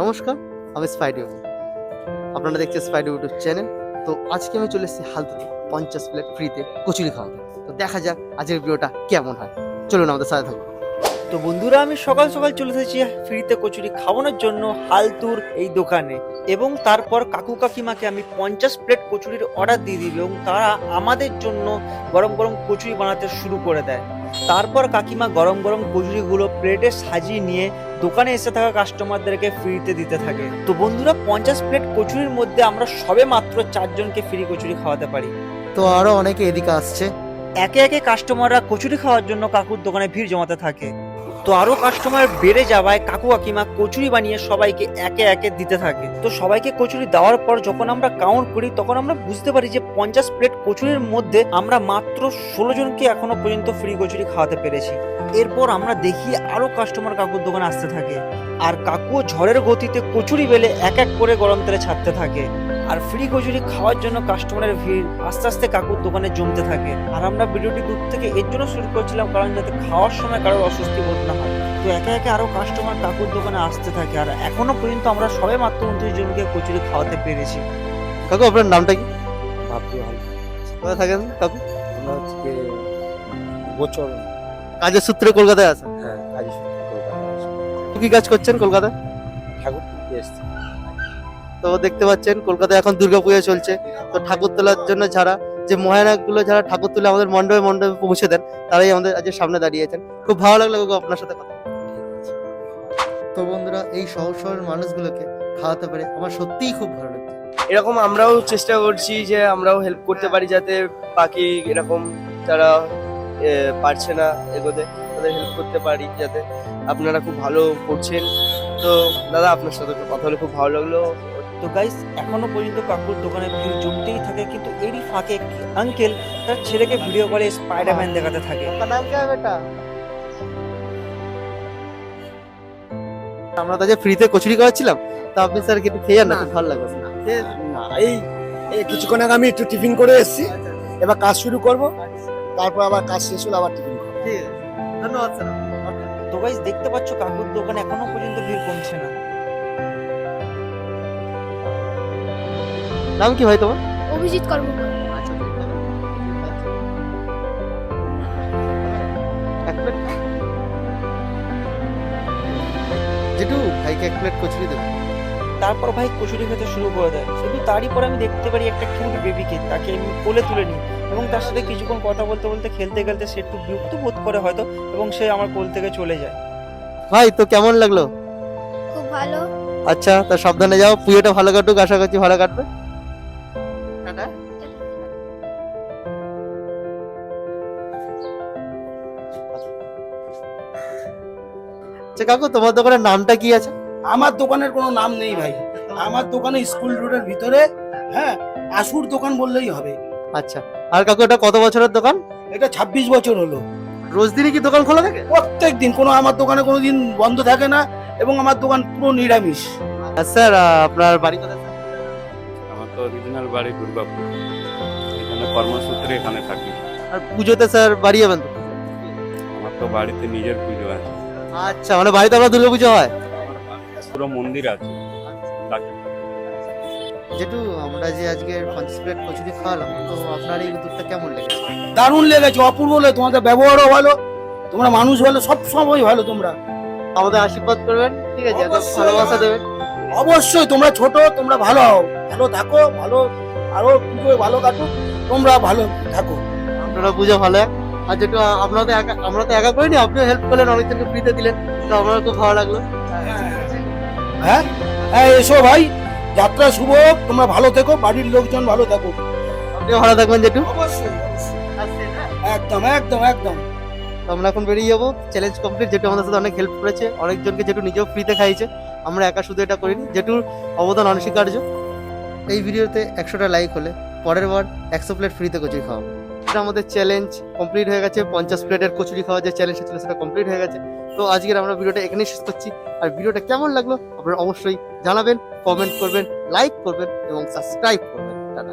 নমস্কার, আমি স্পাইডিও। আপনারা দেখছেন স্পাইডিও ইউটিউব চ্যানেল। তো আজকে আমি চলে এসেছি হালতুতে 50 প্লেট ফ্রিতে কচুরি খাওয়াতে। তো দেখা যাক আজকের ভিডিওটা কেমন হয়। চলুন আমাদের সাথে থাকুন। তো বন্ধুরা, আমি সকাল সকাল চলে এসেছি ফ্রিতে কচুরি খাওয়ানোর জন্য হালতুর এই দোকানে। এবং তারপর কাকু কাকিমাকে আমি 50 প্লেট কচুরির অর্ডার দিয়ে দিই এবং তারা আমাদের জন্য গরম গরম কচুরি বানাতে শুরু করে দেয়। তারপর কাকিমা গরম গরম কচুরিগুলো প্লেটে সাজিয়ে নিয়ে দোকানে এসে থাকা কাস্টমারদেরকে ফ্রিতে দিতে থাকে। তো বন্ধুরা, 50 প্লেট কচুরির মধ্যে আমরা সবে মাত্র 4 জনকে ফ্রি কচুরি খাওয়াতে পারি। তো আরো অনেকে এদিকে আসছে। একে একে কাস্টমাররা কচুরি খাওয়ার জন্য কাকুর দোকানে ভিড় জমাতে থাকে। তো আরো কাস্টমার বেড়ে যাওয়ায় কাকু কাকিমা কচুরি বানিয়ে সবাইকে একে একে দিতে থাকে। তো সবাইকে কচুরি দেওয়ার পর যখন আমরা কাউন্ট করি তখন আমরা বুঝতে পারি যে 50 প্লেট কচুরির মধ্যে আমরা মাত্র 16 জনকে এখনো পর্যন্ত ফ্রি কচুরি খাওয়াতে পেরেছি। এরপর আমরা দেখি আরো কাস্টমার কাকুর দোকানে আসতে থাকে, আর কাকু ঝড়ের গতিতে কচুরি বেলে এক এক করে গরম তেলে ছাড়তে থাকে। আর ফ্রি কচুরি খাওয়ার জন্য কাস্টমারের ভিড় আস্তে আস্তে কাকুর দোকানে জমতে থাকে। আর আমরা ভিডিওটি দূর থেকে এর জন্য শুরু করছিলাম কারণ যাতে খাওয়ার সময় কারোর অস্বস্তি বোধ না হয়। তো একে একে আরো কাস্টমার কাকুর দোকানে আসতে থাকে, আর এখনো পর্যন্ত আমরা সবে মাত্র 29 জনকে কচুরি খাওয়াতে পেরেছি। কাকু, আপনার নামটা কি? ভাবতে ভালো। কোথায় থাকেন কাকু? আমরা হচ্ছে গোচর। কাজের সূত্রে কলকাতায় আছেন? হ্যাঁ, কাজী কলকাতায় আছে। কি কাজ করছেন কলকাতায়? ঠাকুর তুলতে এসছি। তো দেখতে পাচ্ছেন কলকাতায় এখন দুর্গাপূজা চলছে। তো ঠাকুর তোলার জন্য যারা যে মহানায়কগুলো যারা ঠাকুর তুলে আমাদের মণ্ডপে মণ্ডপে পৌঁছে দেন, তারাই আমাদের আজকে সামনে দাঁড়িয়েছেন। খুব ভালো লাগলো কাকু আপনার সাথে কথা বলে। তো বন্ধুরা, এই সহজ সরল মানুষগুলোকে খাওয়াতে পারে আমার সত্যিই খুব ভালো লাগছে। এরকম আমরাও চেষ্টা করছি যে আমরাও হেল্প করতে পারি, যাতে বাকি এরকম যারা পারছে না এগোতে তাদের হেল্প করতে পারি। যাতে আপনারা খুব ভালো করছেন। তো দাদা, আপনার সাথে কথা বলে খুব ভালো লাগলো। তো গাইস, এখনো পর্যন্ত কাকুর দোকানে ভিড় জমতেই থাকে, কিন্তু এরই ফাঁকে আঙ্কেল তার ছেলেকে ভিডিও কলে স্পাইডারম্যান দেখাতে থাকে। আমরা তো যে ফ্রিতে কচুরি খাওয়াচ্ছিলাম, তো আপনি স্যার একটু খেয়ে যান না, খুব ভালো লাগবে। না, এই কিছুক্ষণ আগে আমি একটু টিফিন করে এসেছি। এবার কাজ শুরু করব, তারপর আবার কাজ শেষ হলে আবার টিফিন করবো। ঠিক আছে, ধন্যবাদ স্যার। তো গাইস, দেখতে পাচ্ছ কাকুর দোকানে এখনো পর্যন্ত ভিড় কমছে না। নাম কি ভাই তোমার? অভিজিৎ কর্মকার। এক প্লেট যেটু ভাইকে এক প্লেট কচুরি দেবো। তারপর ভাই কচুরি খেতে শুরু করে দেয়। কিন্তু তারই পর আমি দেখতে পারি একটা কিউট বেবিকে, তাকে আমি কোলে তুলে নিই এবং তার সাথে কিছুক্ষণ কথা বলতে বলতে খেলতে খেলতে সে একটু বিরক্ত বোধ করে হয়তো, এবং সে আমার কোল থেকে চলে যায়। ভাই, তো কেমন লাগলো? খুব ভালো। আচ্ছা, তা সাবধানে যাও, পুজোটা ভালো কাটুক, আশা করছি ভালো কাটবে। টাটা। আচ্ছা কাকু, তোমার দোকানের নামটা কি আছে? আমার দোকানের কোনো নাম নেই ভাই। আমার দোকানে স্কুল রোডের ভিতরে, হ্যাঁ, আসুর দোকান বললেই হবে। আচ্ছা, আর কাকু এটা কত বছরের দোকান? এটা 26 বছর হলো। রোজ দিনই কি দোকান খোলা থাকে? প্রত্যেক দিন, কোনো আমার দোকানে কোনো দিন বন্ধ থাকে না, এবং আমার দোকান পুরো নিরামিষ। আর স্যার, আপনার বাড়ি কোথায় স্যার? আমার তো অরিজিনাল বাড়ি দুর্গাপুর। এখানে কর্মসূত্রে এখানে থাকি। আর পুজোতে স্যার বাড়ি যাবেন তো? আমার তো বাড়িতে নিজের পুজো আছে, আচ্ছা, মানে বাড়িতে আপনার দুর্গাপুজো হয়? পুরো মন্দির আছে। যেটু আমরা যে আজকে 50 প্লেট কচুরি খাওয়ালাম, তো আপনার এই উদ্যোগটা কেমন লেগেছে? দারুণ লেগেছে, অপূর্ব লেগেছে। তোমাদের ব্যবহারও ভালো, তোমরা মানুষ ভালো, সব সময় ভালো তোমরা। আমাদের আশীর্বাদ করবেন, ঠিক আছে? একদম অবশ্যই। ভালোবাসা দেবেন। অবশ্যই, তোমরা ছোট, তোমরা ভালো হও, ভালো থাকো, ভালো আরো পুজো ভালো কাটুক, তোমরা ভালো থাকো। আপনারা পুজো ভালো। আর যেটু আমরা তো একা করিনি, আপনিও হেল্প করলেন, অনেকজনকে ফ্রিতে দিলেন, তো আমার খুব ভালো লাগলো। হ্যাঁ হ্যাঁ, এসো ভাই, যাত্রা শুভ হোক, তোমরা ভালো থেকো, বাড়ির লোকজন ভালো থাকো। আপনিও ভালো থাকবেন যেটু। অবশ্যই, একদম একদম একদম। তো আমরা এখন বেরিয়ে যাবো। Challenge complete. যেটু আমাদের সাথে অনেক হেল্প করেছে, অনেকজনকে যেটু নিজেও ফ্রিতে খাইয়েছে। আমরা একা শুধু এটা করিনি, যেটুর অবদান অনস্বীকার্য। এই ভিডিওতে 100টা লাইক হলে পরের বার 100 প্লেট ফ্রিতে কচুরি খাওয়াবো। এটা আমাদের চ্যালেঞ্জ কমপ্লিট হয়ে গেছে। 50 প্লেটের কচুরি খাওয়া যে চ্যালেঞ্জ ছিল সেটা কমপ্লিট হয়ে গেছে। তো আজকের আমরা ভিডিওটা এখানেই শেষ করছি। আর ভিডিওটা কেমন লাগলো আপনারা অবশ্যই জানাবেন, কমেন্ট করবেন, লাইক করবেন এবং সাবস্ক্রাইব করবেন। টাটা।